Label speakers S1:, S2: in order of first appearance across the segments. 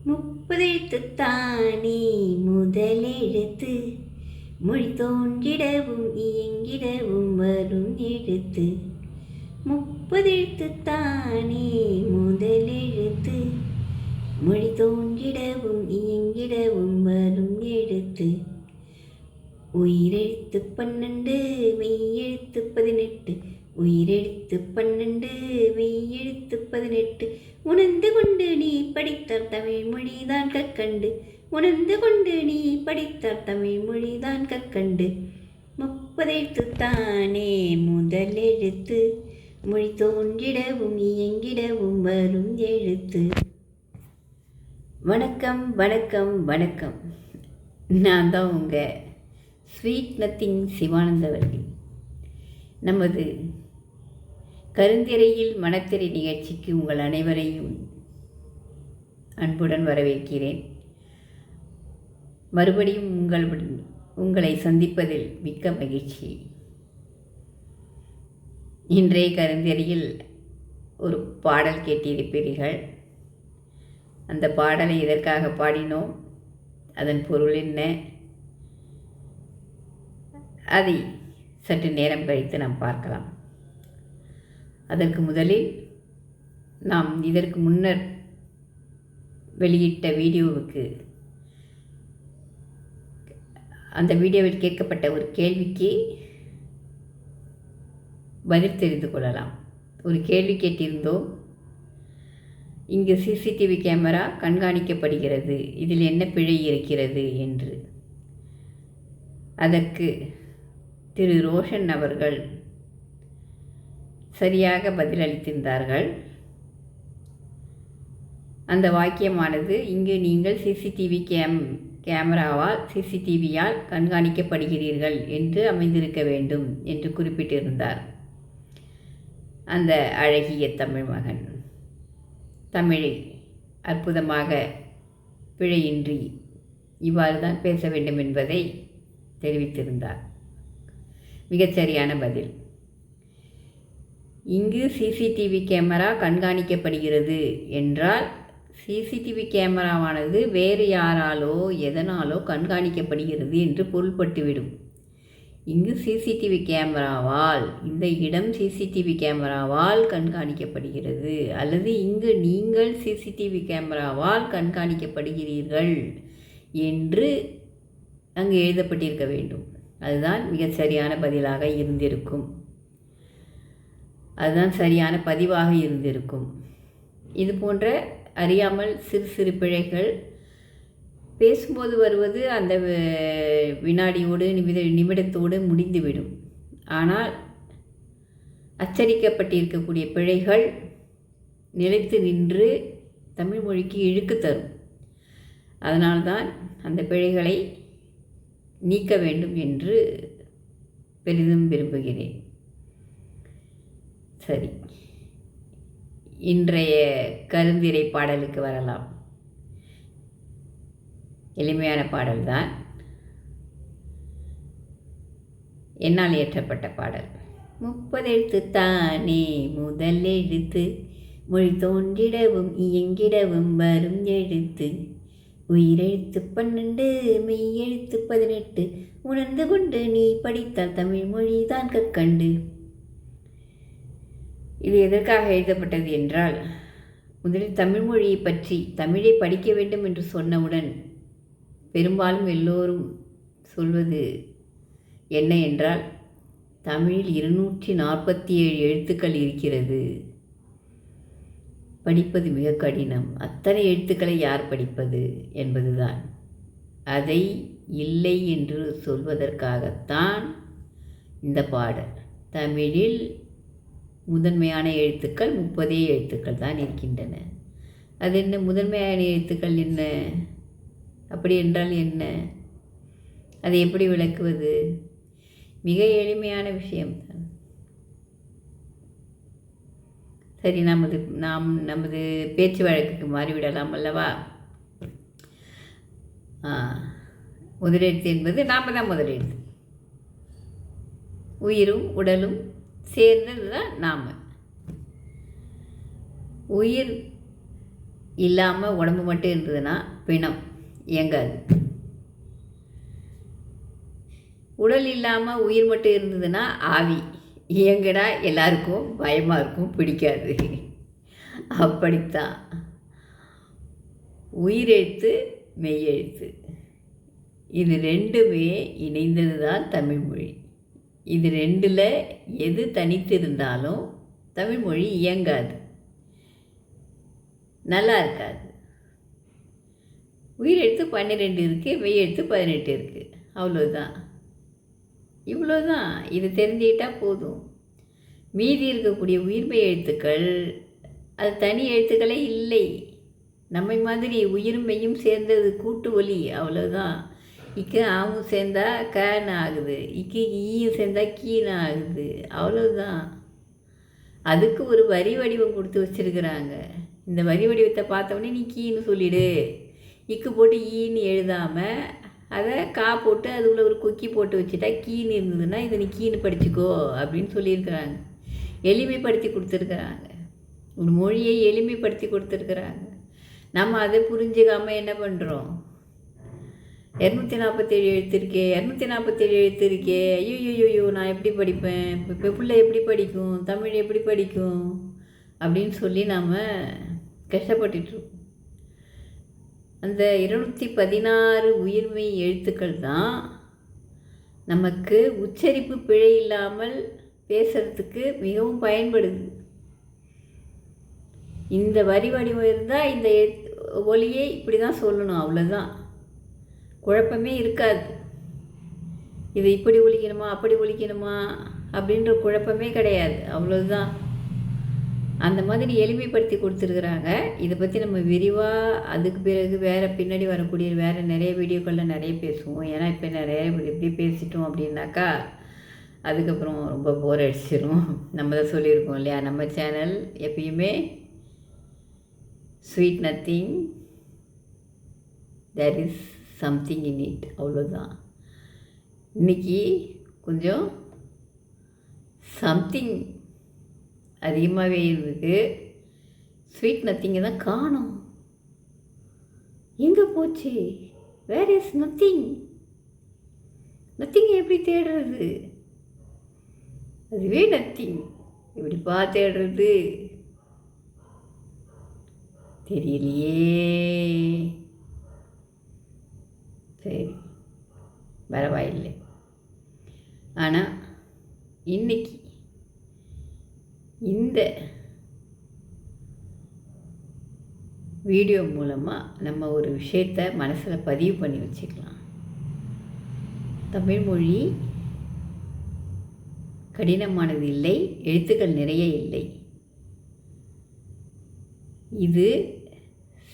S1: முப்பதெழுத்துத்தானே முதலெழுத்து, மொழி தோன்றிடவும் இயங்கிடவும் வரும் எழுத்து. முப்பதெழுத்துத்தானே முதலெழுத்து, மொழி தோன்றிடவும் இயங்கிடவும் வரும் எழுத்து. உயிரெழுத்து 12 மெய்யெழுத்து 18, உயிரெழுத்து 12 மெய்யெழுத்து 18. உணர்ந்து கொண்டு நீ படித்தால் தமிழ் மொழிதான் கற்கண்டு, உணர்ந்து கொண்டு நீ படித்தால் தமிழ் மொழிதான் கற்கண்டு. முப்பதெழுத்துத்தானே முதலெழுத்து, மொழி தோன்றிடவும் இயங்கிடவும் வரும் எழுத்து. வணக்கம் வணக்கம் வணக்கம். நான் தான் உங்கள் ஸ்வீட் நத்திங் சிவானந்தவல்லி. நமது கருந்திரையில் மனத்திரை நிகழ்ச்சிக்கு உங்கள் அனைவரையும் அன்புடன் வரவேற்கிறேன். மறுபடியும் உங்களை சந்திப்பதில் மிக்க மகிழ்ச்சி. இன்றைய கருந்திரையில் ஒரு பாடல் கேட்டிருப்பீர்கள். அந்த பாடலை எதற்காக பாடினோம், அதன் பொருள் என்ன, அதை சற்று நேரம் கழித்து நாம் பார்க்கலாம். அதற்கு முதலில் நாம் இதற்கு முன்னர் வெளியிட்ட வீடியோவுக்கு, அந்த வீடியோவில் கேட்கப்பட்ட ஒரு கேள்விக்கு பதில் தெரிந்து கொள்ளலாம். ஒரு கேள்வி கேட்டிருந்தோம், இங்கு சிசிடிவி கேமரா கண்காணிக்கப்படுகிறது, இதில் என்ன பிழை இருக்கிறது என்று. அதற்கு திரு ரோஷன் அவர்கள் சரியாக பதிலளித்திருந்தார்கள். அந்த வாக்கியமானது, இங்கு நீங்கள் சிசிடிவியால் கண்காணிக்கப்படுகிறீர்கள் என்று அமைந்திருக்க வேண்டும் என்று குறிப்பிட்டிருந்தார் அந்த அழகிய தமிழ் மகன். தமிழை அற்புதமாக பிழையின்றி இவ்வாறு தான் பேச வேண்டும் என்பதை தெரிவித்திருந்தார். மிகச்சரியான பதில். இங்கு சிசிடிவி கேமரா கண்காணிக்கப்படுகிறது என்றால், சிசிடிவி கேமராவானது வேறு யாராலோ எதனாலோ கண்காணிக்கப்படுகிறது என்று பொருள்பட்டுவிடும். இங்கு சிசிடிவி கேமராவால், இந்த இடம் சிசிடிவி கேமராவால் கண்காணிக்கப்படுகிறது, அல்லது இங்கு நீங்கள் சிசிடிவி கேமராவால் கண்காணிக்கப்படுகிறீர்கள் என்று அங்கு எழுதப்பட்டிருக்க வேண்டும். அதுதான் மிக சரியான பதிலாக இருந்திருக்கும், அதுதான் சரியான பதிவாக இருந்திருக்கும். இது போன்ற அறியாமல் சிறு சிறு பிழைகள் பேசும்போது வருவது அந்த வினாடியோடு நிமிடத்தோடு முடிந்துவிடும். ஆனால் அச்சடிக்கப்பட்டிருக்கக்கூடிய பிழைகள் நிலைத்து நின்று தமிழ் மொழிக்கு இழுக்கு தரும். அதனால்தான் அந்த பிழைகளை நீக்க வேண்டும் என்று பெரிதும் விரும்புகிறேன். சரி, இன்றைய கருந்திரை பாடலுக்கு வரலாம். எளிமையான பாடல்தான், என்னால் இயற்றப்பட்ட பாடல். முப்பதெழுத்துத்தானே முதலெழுத்து, மொழி தோன்றிடவும் இயங்கிடவும் வரும் எழுத்து. உயிரெழுத்து 12 மெய்யெழுத்து 18, உணர்ந்து கொண்டு நீ படித்தால் தமிழ் மொழிதான் கற்கண்டு. இது எதற்காக எழுதப்பட்டது என்றால், முதலில் தமிழ் மொழியை பற்றி, தமிழை படிக்க வேண்டும் என்று சொன்னவுடன் பெரும்பாலும் எல்லோரும் சொல்வது என்ன என்றால், தமிழில் 247 எழுத்துக்கள் இருக்கிறது, படிப்பது மிக கடினம், அத்தனை எழுத்துக்களை யார் படிப்பது என்பதுதான். அதை இல்லை என்று சொல்வதற்காகத்தான் இந்த பாடல். தமிழில் முதன்மையான எழுத்துக்கள் 30 எழுத்துக்கள் தான் இருக்கின்றன. அது என்ன முதன்மையான எழுத்துக்கள் என்ன, அப்படி என்றால் என்ன, அதை எப்படி விளக்குவது? மிக எளிமையான விஷயம்தான். சரி, நாம் நமது பேச்சு வழக்குக்கு மாறிவிடலாம் அல்லவா? முதலெழுத்து என்பது நாம் தான் முதலெழுத்து. உயிரும் உடலும் சேர்ந்தது தான் நாம். உயிர் இல்லாமல் உடம்பு மட்டும் இருந்ததுன்னா பிணம், இயங்காது. உடல் இல்லாமல் உயிர் மட்டும் இருந்ததுன்னா ஆவி, இயங்கடா எல்லாருக்கும் பயமாக இருக்கும், பிடிக்காது. அப்படித்தான் உயிரெழுத்து மெய்யெழுத்து இது ரெண்டுமே இணைந்தது தான் தமிழ்மொழி. இது ரெண்டில் எது தனித்து இருந்தாலும் தமிழ்மொழி இயங்காது, நல்லா இருக்காது. உயிரெழுத்து 12 இருக்குது, மெய்யெழுத்து 18 இருக்குது. அவ்வளோதான், இவ்வளோதான். இது தெரிஞ்சுக்கிட்டால் போதும். மீதி இருக்கக்கூடிய உயிர்மெய் எழுத்துக்கள் அது தனி எழுத்துக்களே இல்லை. நம்மை மாதிரி உயிரும் மெய்யும் சேர்ந்தது கூட்டு ஒலி, அவ்வளோதான். இக்கு ஆவும் சேர்ந்தா கன்னு ஆகுது, இக்கு ஈயும் சேர்ந்தா கீன்னு ஆகுது, அவ்வளோதான். அதுக்கு ஒரு வரி வடிவம் கொடுத்து வச்சுருக்குறாங்க. இந்த வரி வடிவத்தை பார்த்தோன்னே நீ கீன்னு சொல்லிவிடு. இக்கு போட்டு ஈன்னு எழுதாமல் அதை கா போட்டு அதுக்குள்ளே ஒரு கொக்கி போட்டு வச்சுட்டா கீன்னு இருந்ததுன்னா இதை நீ கீன்னு படிச்சுக்கோ அப்படின்னு சொல்லியிருக்கிறாங்க. எளிமைப்படுத்தி கொடுத்துருக்குறாங்க. ஒரு மொழியை எளிமைப்படுத்தி கொடுத்துருக்குறாங்க. நம்ம அதை புரிஞ்சுக்காமல் என்ன பண்ணுறோம்? 247 எழுத்து இருக்கே, 247 எழுத்து இருக்கே, ஐயோ நான் எப்படி படிப்பேன், இப்போ பிள்ளை எப்படி படிக்கும், தமிழ் எப்படி படிக்கும் அப்படின்னு சொல்லி நாம் கஷ்டப்பட்டுட்ருக்கோம். அந்த 216 உயிர்மெய் எழுத்துக்கள் தான் நமக்கு உச்சரிப்பு பிழை இல்லாமல் பேசுகிறதுக்கு மிகவும் பயன்படுது. இந்த வரி வடிவம் இருந்தால் இந்த ஒலியை இப்படி தான் சொல்லணும், அவ்வளோதான். குழப்பமே இருக்காது. இது இப்படி ஒலிக்கணுமா அப்படி ஒலிக்கணுமா அப்படின்ற குழப்பமே கிடையாது, அவ்வளோதான். அந்த மாதிரி எளிமைப்படுத்தி கொடுத்துருக்குறாங்க. இதை பற்றி நம்ம விரிவாக அதுக்கு பிறகு வேறு பின்னாடி வரக்கூடிய வேறு நிறைய வீடியோக்களில் நிறைய பேசுவோம். ஏன்னா இப்போ நிறைய எப்படி பேசிட்டோம் அப்படின்னாக்கா அதுக்கப்புறம் ரொம்ப போர் அடிச்சிடும். நம்ம தான் சொல்லியிருக்கோம் இல்லையா, நம்ம சேனல் எப்பயுமே sweet nothing, there is something in it, அவ்வளோதான். இன்றைக்கி கொஞ்சம் சம்திங் அதிகமாகவே இருக்குது. ஸ்வீட் நத்திங்கை தான் காணோம், எங்கே போச்சு? Where is nothing? நத்திங்கை எப்படி தேடுறது? அதுவே நத்திங் எப்படிப்பா தேடுறது தெரியலையே. சரி, பரவாயில்லை. ஆனால் இன்னைக்கு இந்த வீடியோ மூலமாக நம்ம ஒரு விஷயத்தை மனசில் பதிவு பண்ணி வச்சுக்கலாம். தமிழ்மொழி கடினமானது இல்லை, எழுத்துக்கள் நிறைய இல்லை. இது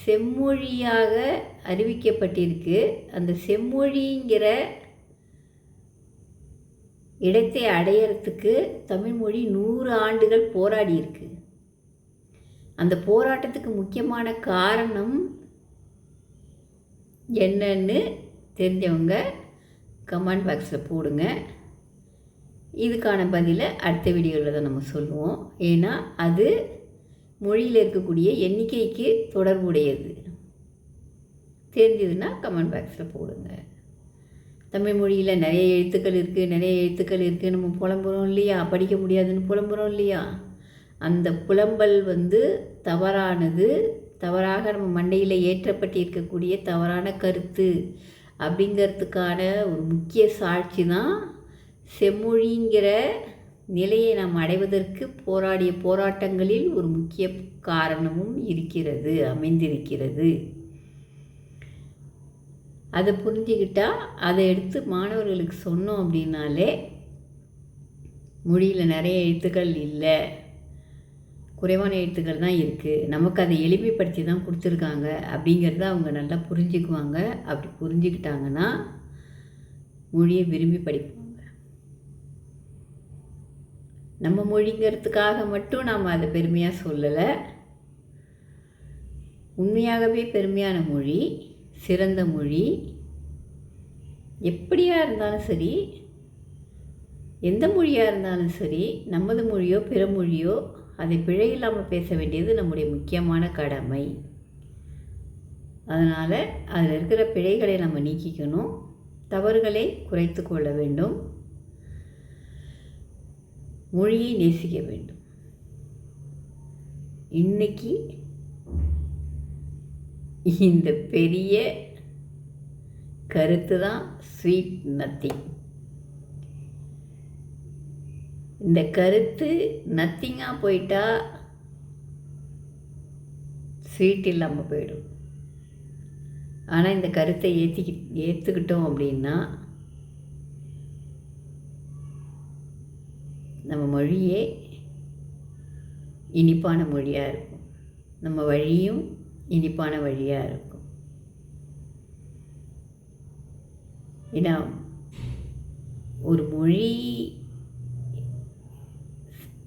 S1: செம்மொழியாக அறிவிக்கப்பட்டிருக்கு. அந்த செம்மொழிங்கிற இடத்தை அடையிறதுக்கு தமிழ்மொழி 100 ஆண்டுகள் போராடி இருக்கு. அந்த போராட்டத்துக்கு முக்கியமான காரணம் என்னன்னு தெரிஞ்சவங்க கமெண்ட் பாக்ஸில் போடுங்க. இதுக்கான பதிலை அடுத்த வீடியோவில் தான் நம்ம சொல்லுவோம். ஏன்னா அது மொழியில் இருக்கக்கூடிய எண்ணிக்கைக்கு தொடர்புடையது. தெரிஞ்சதுன்னா கமெண்ட் பாக்ஸில் போடுங்க. தமிழ் மொழியில் நிறைய எழுத்துக்கள் இருக்குது, நம்ம புலம்புறோம் இல்லையா, படிக்க முடியாதுன்னு புலம்புறோம் இல்லையா. அந்த புலம்பல் தவறானது, தவறாக நம்ம மண்டையில் ஏற்றப்பட்டு இருக்கக்கூடிய தவறான கருத்து அப்படிங்கிறதுக்கான ஒரு முக்கிய சாட்சி தான் செம்மொழிங்கிற நிலையை நாம் அடைவதற்கு போராடிய போராட்டங்களில் ஒரு முக்கிய காரணமும் இருக்கிறது, அமைந்திருக்கிறது. அதை புரிஞ்சுக்கிட்டால் அதை எடுத்து மாணவர்களுக்கு சொன்னோம் அப்படின்னாலே மொழியில் நிறைய எழுத்துக்கள் இல்லை, குறைவான எழுத்துக்கள் தான் இருக்குது, நமக்கு அதை எளிமைப்படுத்தி தான் கொடுத்துருக்காங்க அப்படிங்கிறத அவங்க நல்லா புரிஞ்சுக்குவாங்க. அப்படி புரிஞ்சுக்கிட்டாங்கன்னா மொழியை விரும்பி படிப்பாங்க. நம்ம மொழிங்கிறதுக்காக மட்டும் நாம் அதை பெருமையாக சொல்லலை. உண்மையாகவே பெருமையான மொழி, சிறந்த மொழி. எப்படியா இருந்தாலும் சரி, எந்த மொழியாக இருந்தாலும் சரி, நமது மொழியோ பிற மொழியோ அதை பிழை இல்லாமல் பேச வேண்டியது நம்முடைய முக்கியமான கடமை. அதனால் அதில் இருக்கிற பிழைகளை நம்ம நீக்கிக்கணும், தவறுகளை குறைத்து கொள்ள வேண்டும், மொழியை நேசிக்க வேண்டும். இன்னைக்கு இந்த பெரிய கருத்து தான் ஸ்வீட் நத்திங். இந்த கருத்து நத்திங்காக போயிட்டா ஸ்வீட் இல்லாமல் போயிடும். ஆனால் இந்த கருத்தை ஏற்றுக்கிட்டோம் அப்படின்னா நம்ம மொழியே இனிப்பான மொழியாக இருக்கும், நம்ம வழியும் இனிப்பான வழியாக இருக்கும். ஏன்னா ஒரு மொழி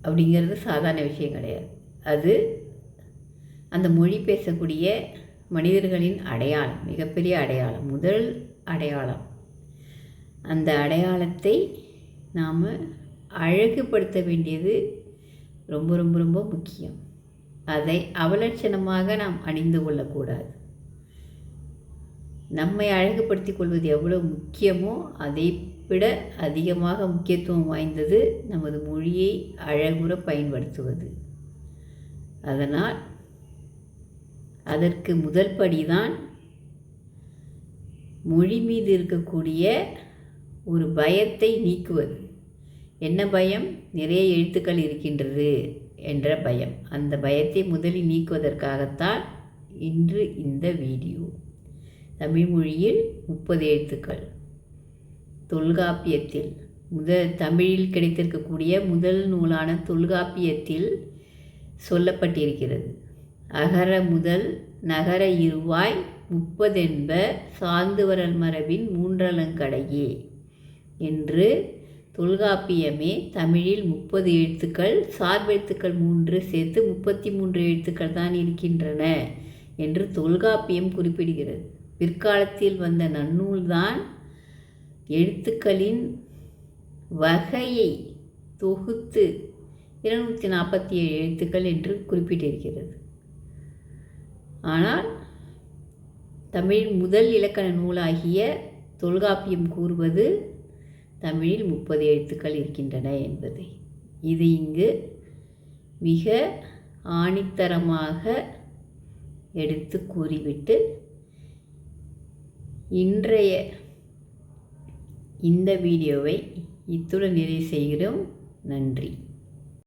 S1: அப்படிங்கிறது சாதாரண விஷயம் கிடையாது. அது அந்த மொழி பேசக்கூடிய மனிதர்களின் அடையாளம், மிகப்பெரிய அடையாளம், முதல் அடையாளம். அந்த அடையாளத்தை நாம் அழகுபடுத்த வேண்டியது ரொம்ப ரொம்ப ரொம்ப முக்கியம். அதை அவலட்சணமாக நாம் அணிந்து கொள்ளக்கூடாது. நம்மை அழகுபடுத்தி கொள்வது எவ்வளோ முக்கியமோ அதை விட அதிகமாக முக்கியத்துவம் வாய்ந்தது நமது மொழியை அழகுற பயன்படுத்துவது. அதனால் அதற்கு முதல் படிதான் மொழி மீது இருக்கக்கூடிய ஒரு பயத்தை நீக்குவது. என்ன பயம்? நிறைய எழுத்துக்கள் இருக்கின்றது என்ற பயம். அந்த பயத்தை முதலில் நீக்குவதற்காகத்தான் இன்று இந்த வீடியோ. தமிழ் மொழியில் 30 எழுத்துக்கள். தொல்காப்பியத்தில் தமிழில் கிடைத்திருக்கக்கூடிய முதல் நூலான தொல்காப்பியத்தில் சொல்லப்பட்டிருக்கிறது. அகர முதல் நகர இருவாய் 30 என்ப சார்ந்து வரல் மரபின் 3 அலங்கடையே என்று தொல்காப்பியமே தமிழில் 30 எழுத்துக்கள், சார்பெழுத்துக்கள் 3 சேர்த்து 33 எழுத்துக்கள் தான் இருக்கின்றன என்று தொல்காப்பியம் குறிப்பிடுகிறது. பிற்காலத்தில் வந்த நன்னூல்தான் எழுத்துக்களின் வகையை தொகுத்து 247 எழுத்துக்கள் என்று குறிப்பிட்டிருக்கிறது. ஆனால் தமிழ் முதல் இலக்கண நூலாகிய தொல்காப்பியம் கூறுவது தமிழில் 30 எழுத்துக்கள் இருக்கின்றன என்பதை. இது இங்கு மிக ஆணித்தரமாக எடுத்து கூறிவிட்டு இன்றைய இந்த வீடியோவை இத்துடன் நிறைவு செய்கிறோம். நன்றி.